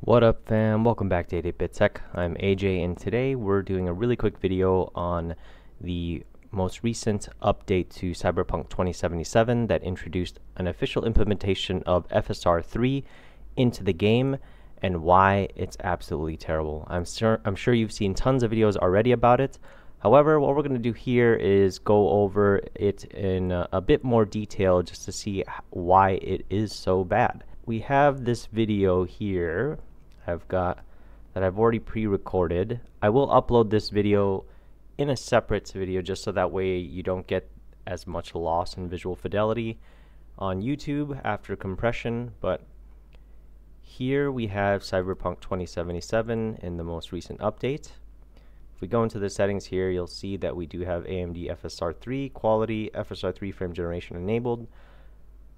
What up fam, welcome back to 8-Bit Tech. I'm AJ and today we're doing a really quick video on the most recent update to Cyberpunk 2077 that introduced an official implementation of FSR3 into the game and why it's absolutely terrible. I'm sure you've seen tons of videos already about it. However, what we're going to do here is go over it in a bit more detail just to see why it is so bad. We have this video here that I've already pre-recorded. I will upload this video in a separate video just so that way you don't get as much loss in visual fidelity on YouTube after compression. But here we have Cyberpunk 2077 in the most recent update. If we go into the settings here, you'll see that we do have AMD FSR3 quality, FSR3 frame generation enabled.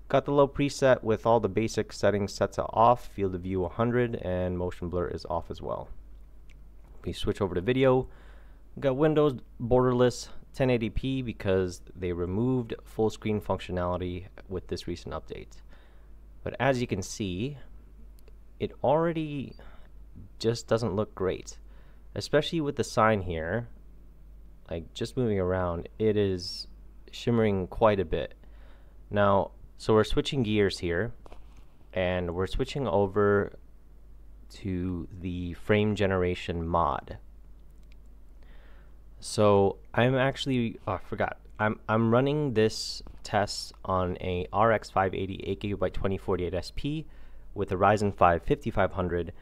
Got the low preset with all the basic settings set to off, field of view 100, and motion blur is off as well. We switch over to video. We've got Windows borderless 1080p because they removed full screen functionality with this recent update. But as you can see, it already just doesn't look great, especially with the sign here. Like just moving around, it is shimmering quite a bit. Now, so we're switching gears here, and we're switching over to the frame generation mod. So I'm actually, I forgot, I'm running this test on a RX 580 8GB 2048 SP with a Ryzen 5 5500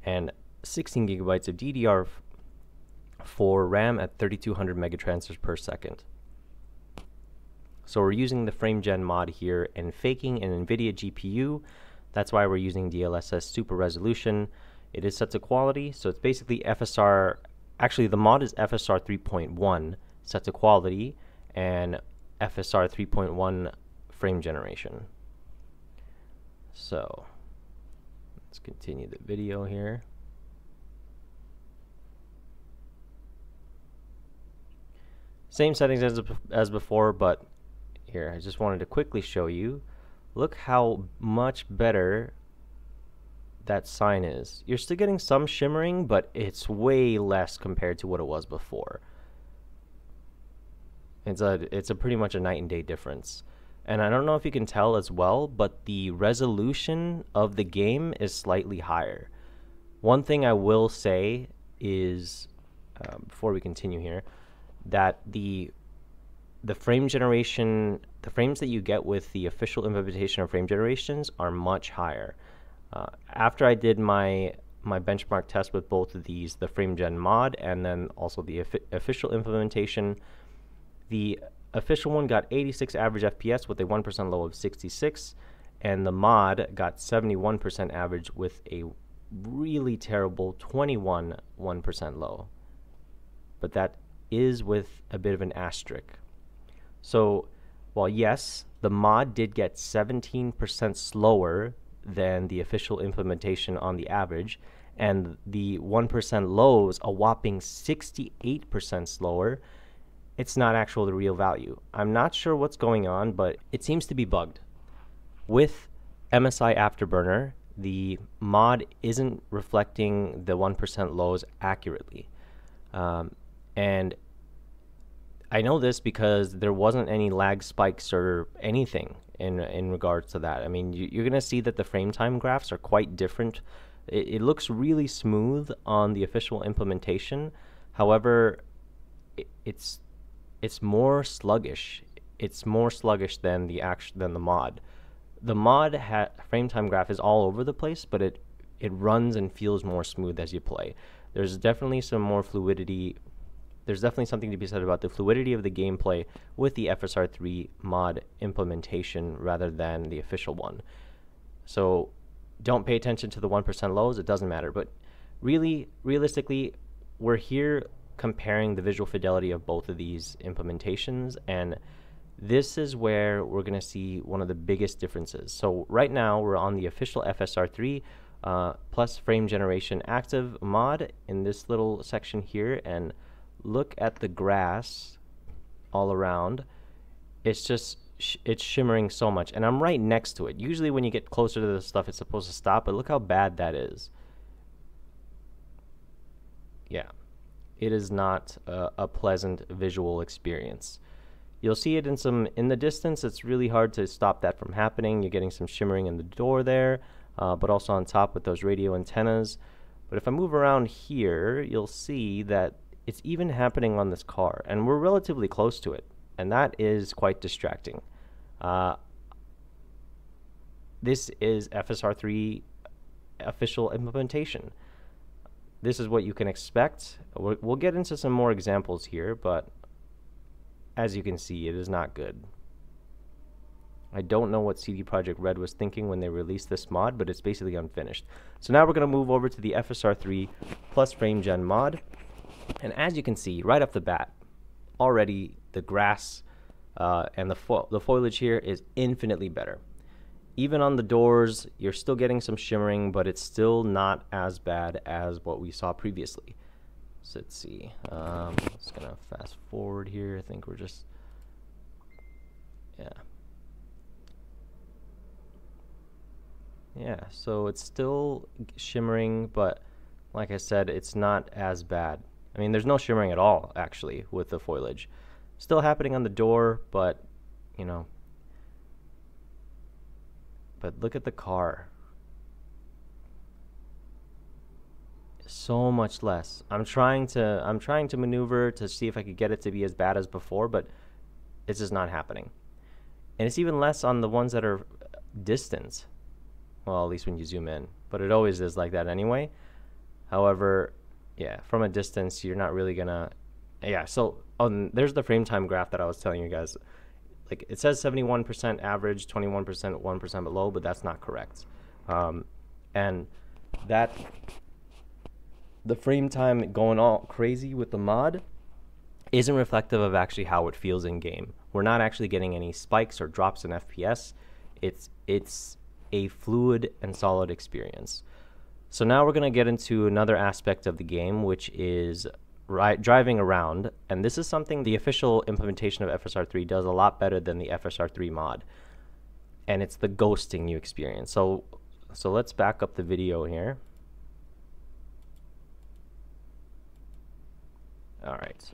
and 16 gigabytes of DDR4 RAM at 3200 megatransfers per second. So we're using the frame gen mod here and faking an NVIDIA GPU. That's why we're using DLSS super resolution. It is set to quality, so it's basically FSR, actually the mod is FSR 3.1 set to quality and FSR 3.1 frame generation. So let's continue the video here. Same settings as before, but here, I just wanted to quickly show you. Look how much better that sign is. You're still getting some shimmering, but it's way less compared to what it was before. It's a pretty much a night and day difference. And I don't know if you can tell as well, but the resolution of the game is slightly higher. One thing I will say is, before we continue here, that the frame generation, the frames that you get with the official implementation of frame generations are much higher. After I did my benchmark test with both of these, the frame gen mod and then also the official implementation, the official one got 86 average FPS with a 1% low of 66, and the mod got 71% average with a really terrible 21 1% low. But that is with a bit of an asterisk. So, while yes, the mod did get 17% slower than the official implementation on the average, and the 1% lows a whopping 68% slower, it's not actually the real value. I'm not sure what's going on, but it seems to be bugged. With MSI Afterburner, the mod isn't reflecting the 1% lows accurately. And I know this because there wasn't any lag spikes or anything in regards to that. I mean, you're going to see that the frame time graphs are quite different. It looks really smooth on the official implementation. However, it's more sluggish. It's more sluggish than the mod. The mod frame time graph is all over the place, but it runs and feels more smooth as you play. There's definitely some more fluidity. There's definitely something to be said about the fluidity of the gameplay with the FSR3 mod implementation rather than the official one. So don't pay attention to the 1% lows, it doesn't matter. But really, realistically, we're here comparing the visual fidelity of both of these implementations, and this is where we're going to see one of the biggest differences. So right now, we're on the official FSR3 plus frame generation active mod in this little section here, and look at the grass all around. It's just it's shimmering so much, and I'm right next to it. Usually when you get closer to this stuff, it's supposed to stop, but look how bad that is. yeah, it is not a pleasant visual experience. You'll see it in the distance. It's really hard to stop that from happening. You're getting some shimmering in the door there, but also on top with those radio antennas. But if I move around here, you'll see that it's even happening on this car, and we're relatively close to it, and that is quite distracting. This is FSR3 official implementation. This is what you can expect. We'll get into some more examples here, but as you can see, it is not good. I don't know what CD Projekt Red was thinking when they released this mod, but it's basically unfinished. So now we're going to move over to the FSR3 plus frame gen mod. And as you can see, right off the bat, already the grass and the foliage here is infinitely better. Even on the doors, you're still getting some shimmering, but it's still not as bad as what we saw previously. So let's see. I'm just going to fast forward here. I think we're just... Yeah, so it's still shimmering, but like I said, it's not as bad. I mean, there's no shimmering at all, actually, with the foliage. Still happening on the door, but, you know. But look at the car. So much less. I'm trying to maneuver to see if I could get it to be as bad as before, but it's just not happening. And it's even less on the ones that are distant. Well, at least when you zoom in, but it always is like that anyway. However, yeah, from a distance, you're not really gonna, yeah, so there's the frame time graph that I was telling you guys. Like, it says 71% average, 21%, 1% below, but that's not correct. And that, the frame time going all crazy with the mod isn't reflective of actually how it feels in game. We're not actually getting any spikes or drops in FPS. It's a fluid and solid experience. So now we're going to get into another aspect of the game, which is driving around, and this is something the official implementation of FSR3 does a lot better than the FSR3 mod, and it's the ghosting you experience. So let's back up the video here. Alright,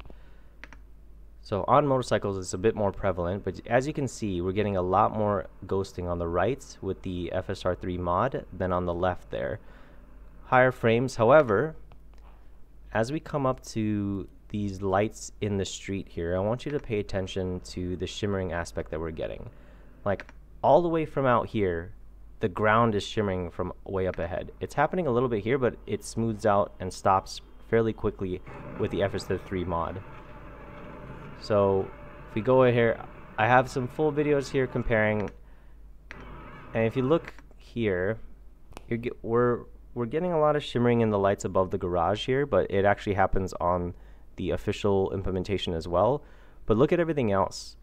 so on motorcycles it's a bit more prevalent, but as you can see, we're getting a lot more ghosting on the right with the FSR3 mod than on the left there. Higher frames, however, as we come up to these lights in the street here, I want you to pay attention to the shimmering aspect that we're getting. Like, all the way from out here, the ground is shimmering from way up ahead. It's happening a little bit here, but it smooths out and stops fairly quickly with the FSR3 mod. So if we go here, I have some full videos here comparing, and if you look here, we're getting a lot of shimmering in the lights above the garage here, but it actually happens on the official implementation as well. But look at everything else.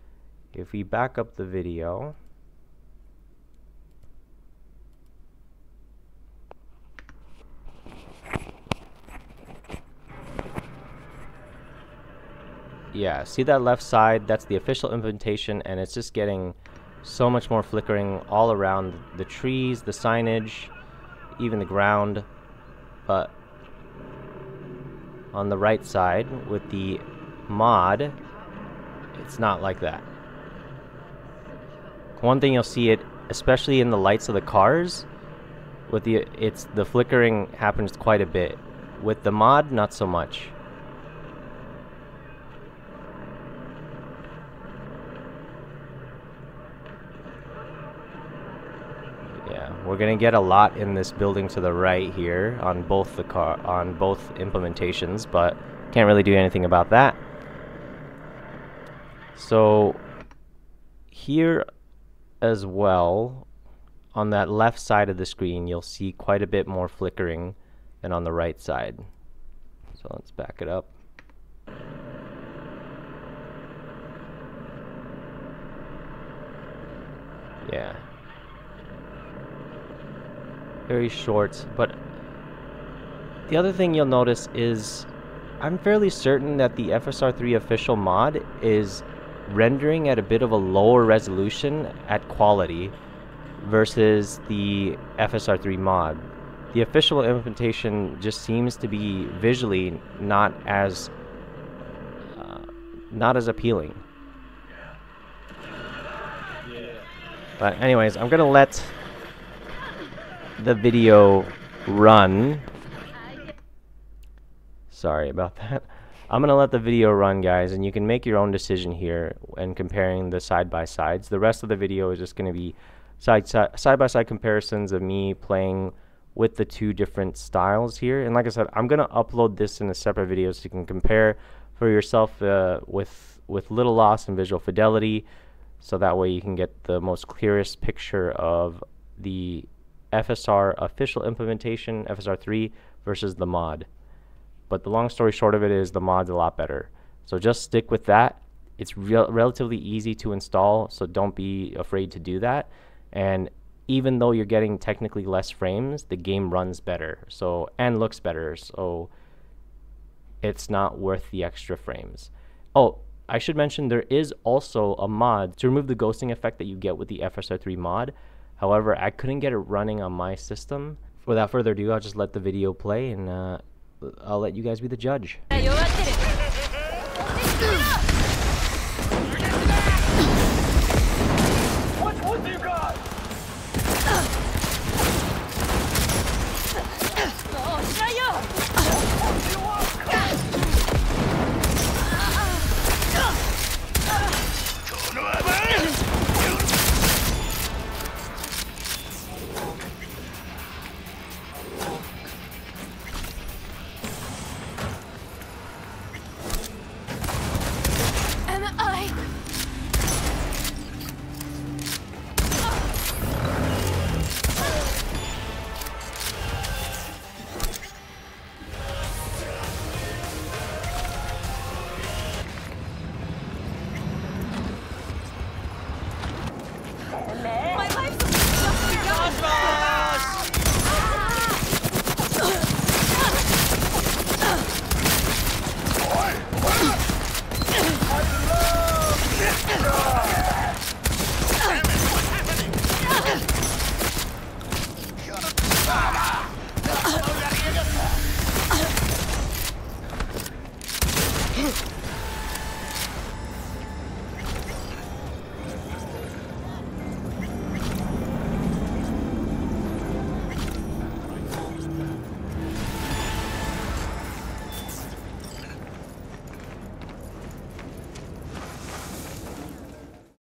If we back up the video, yeah, see that left side? That's the official implementation, and it's just getting so much more flickering all around the trees, the signage, even the ground. But on the right side with the mod, it's not like that. One thing you'll see it, especially in the lights of the cars, with the flickering happens quite a bit. With the mod, not so much. We're gonna get a lot in this building to the right here on both implementations, but can't really do anything about that. So here as well, on that left side of the screen, you'll see quite a bit more flickering than on the right side. So let's back it up. Yeah. Very short, but the other thing you'll notice is I'm fairly certain that the FSR3 official mod is rendering at a bit of a lower resolution at quality versus the FSR3 mod. the official implementation just seems to be visually not as appealing. But anyways, I'm gonna let the video run. Sorry about that. I'm gonna let the video run, guys, and you can make your own decision here when comparing the side-by-sides. The rest of the video is just gonna be side-by-side comparisons of me playing with the two different styles here. And like I said, I'm gonna upload this in a separate video so you can compare for yourself with little loss in visual fidelity, so that way you can get the most clearest picture of the FSR official implementation, FSR3, versus the mod. But the long story short of it is the mod's a lot better. So just stick with that. It's relatively easy to install, so don't be afraid to do that. And even though you're getting technically less frames, the game runs better, so, and looks better, so it's not worth the extra frames. Oh, I should mention there is also a mod to remove the ghosting effect that you get with the FSR3 mod. However, I couldn't get it running on my system. Without further ado, I'll just let the video play, and I'll let you guys be the judge.